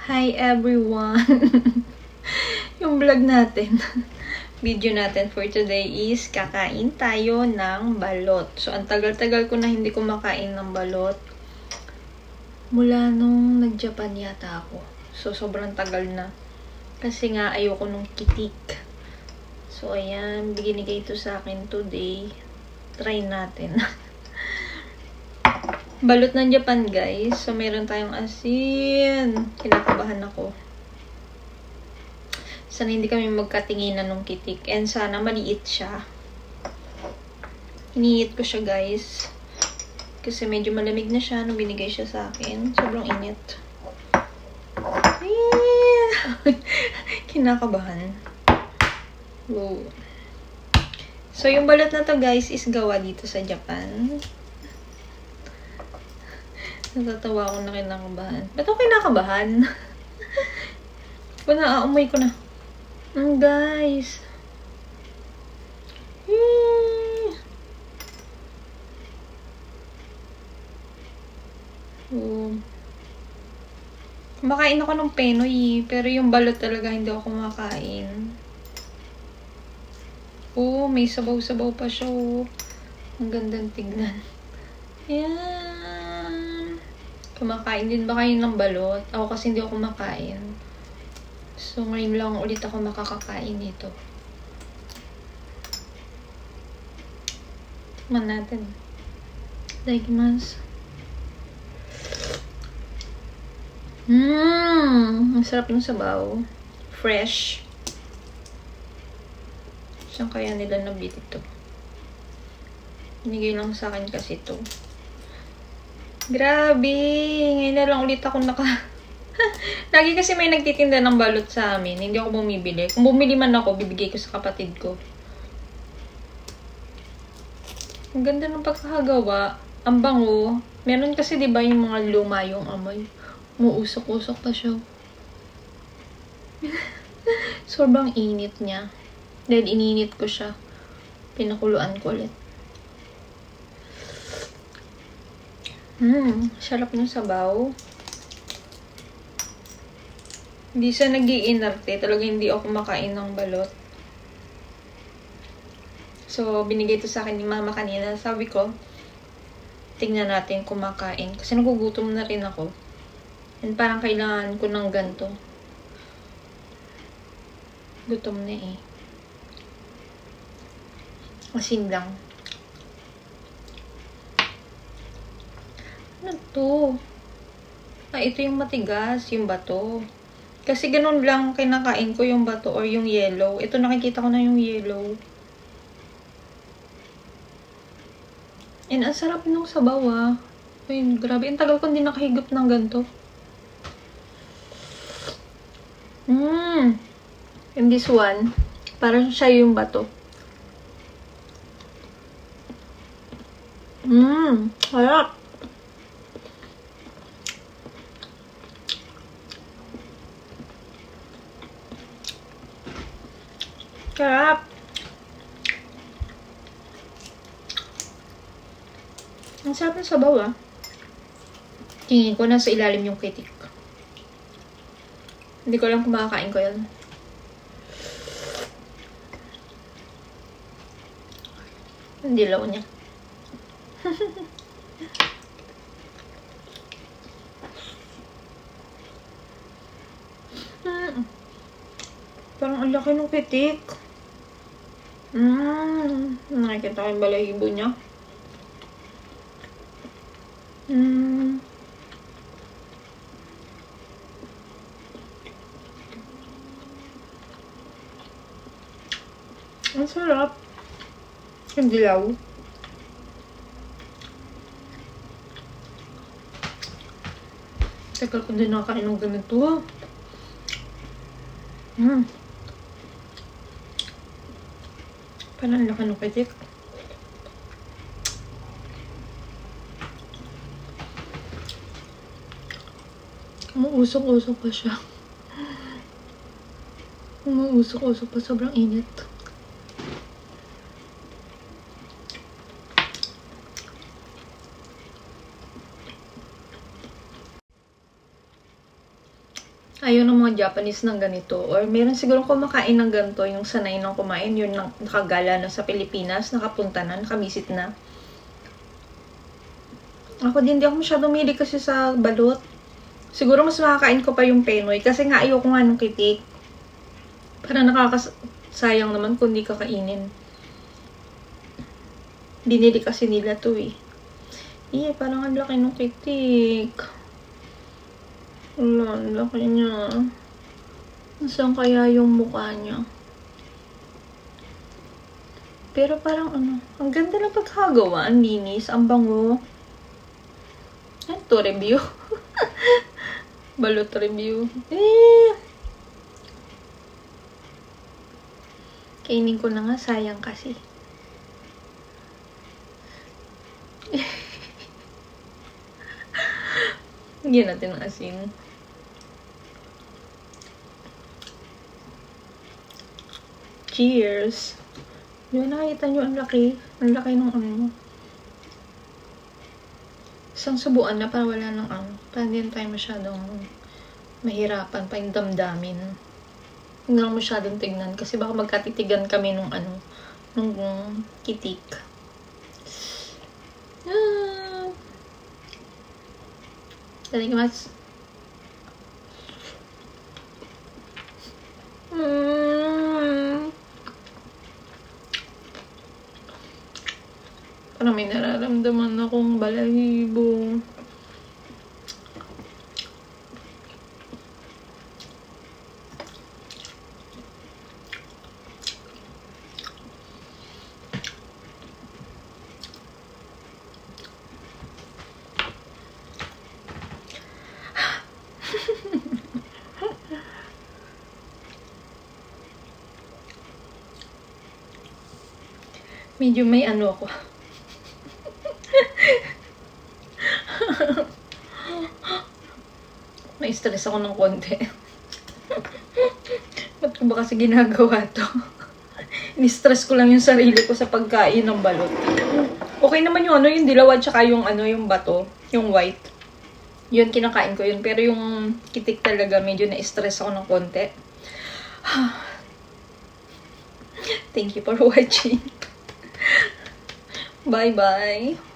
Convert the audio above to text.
Hi everyone! Yung vlog natin, video natin for today is kakain tayo ng balot. So, ang tagal-tagal ko na hindi kumakain ng balot. Mula nung nag-Japan yata ako. So, sobrang tagal na. Kasi nga, ayoko nung kitik. So, ayan, binigay ito sa akin today. Try natin. Balot ng Japan, guys. So, meron tayong asin. Kinakabahan ako. Sana hindi kami magkatinginan ng kitik. And sana maliit siya. Iniit ko siya, guys. Kasi medyo malamig na siya nung binigay siya sa akin. Sobrang init. Kinakabahan. Whoa. So, yung balot na to, guys, is gawa dito sa Japan. Natatawa ako na kinakabahan. Ba't ako kinakabahan? Naamoy ko na. Guys. Kumakain ako ng Penoy, pero yung balot talaga hindi ako kumakain. May sabaw-sabaw pa siya. Ang gandang tignan. Yan. Kumakain din ba kayo ng balot? Ako kasi hindi ako kumakain. So, ngayon lang ulit ako makakakain nito. Tikman natin. Daikimasu. Ang sarap ng sabaw. Fresh. Saan kaya nila nabili ito? Binigay lang sa akin kasi ito. Grabe! Ngayon na lang ulit ako Lagi kasi may nagtitinda ng balot sa amin. Hindi ako bumibili. Kung bumili man ako, bibigay ko sa kapatid ko. Ang ganda ng pagkakagawa. Ang bango. Meron kasi diba yung mga luma yung amoy. Umuusok-usok pa siya. Sobrang init niya. Dahil ininit ko siya. Pinakuluan ko ulit. Sarap ng sabaw. Hindi siya nag-iinarte. Talaga hindi ako makain ng balot. So, binigay ito sa akin ni mama kanina. Sabi ko, tingnan natin kumakain. Kasi nagugutom na rin ako. And parang kailangan ko ng ganito. Gutom na eh. Asin lang. Ano to? Ito yung matigas, yung bato. Kasi ganun lang kinakain ko yung bato or yung yellow. Ito nakikita ko na yung yellow. And ang sarap nung sabaw ah. Ayun, grabe. Ang tagal ko hindi nakahigop ng ganito. And this one, parang siya yung bato. Sarap. Sarap. Ang sarap ng sabaw ah. Tingin ko nasa ilalim yung kitik. Hindi ko lang kumakain ko yun. Ang dilaw niya. Parang ang laki ng kitik. Nakikita ko yung balahibo niya. Ang sarap. Ang dilaw. Tagal ko din nakakain ng ganito. Parang laki ng kitik. Umuusok-usok pa siya. Umuusok-usok pa. Sobrang init. Ayaw ng mga Japanese ng ganito. Or meron siguro kumakain ng ganito, yung sanay ng kumain, yun nakagala na sa Pilipinas, nakapunta na, nakabisit na. Ako din, di ako masyadong mili kasi sa balot. Siguro mas makakain ko pa yung Penoy, kasi nga ayoko nga nung kitik. Parang nakakasayang naman kung di kakainin. Binili kasi nila to eh. Parang ang laki nung kitik. Wala, ang laki niya. Nasaan kaya yung mukha niya? Pero parang ang ganda ng pagkagawa. Ang linis, ang bango. Ito, review. Balot review. Kainin ko na nga, sayang kasi. Lagyan natin ng asin. Cheers! Yun, nakita nyo, ang laki. Ang laki ng isang subuan na para wala ng para hindi tayo masyadong mahirapan pa yung damdamin. Hindi lang masyadong tignan kasi baka magkatitigan kami nung nung kitik. Itadakimasu. Parang may nararamdaman akong balahibo. Medyo may ako. May stress ako ng konti. Ba't ko ba kasi ginagawa to? Ni-stress ko lang yung sarili ko sa pagkain ng balot. Okay naman yung yung dilaw at saka yung yung bato, yung white. Yun, kinakain ko yun. Pero yung kitik talaga, medyo na-stress ako ng konti. Thank you for watching. Bye-bye.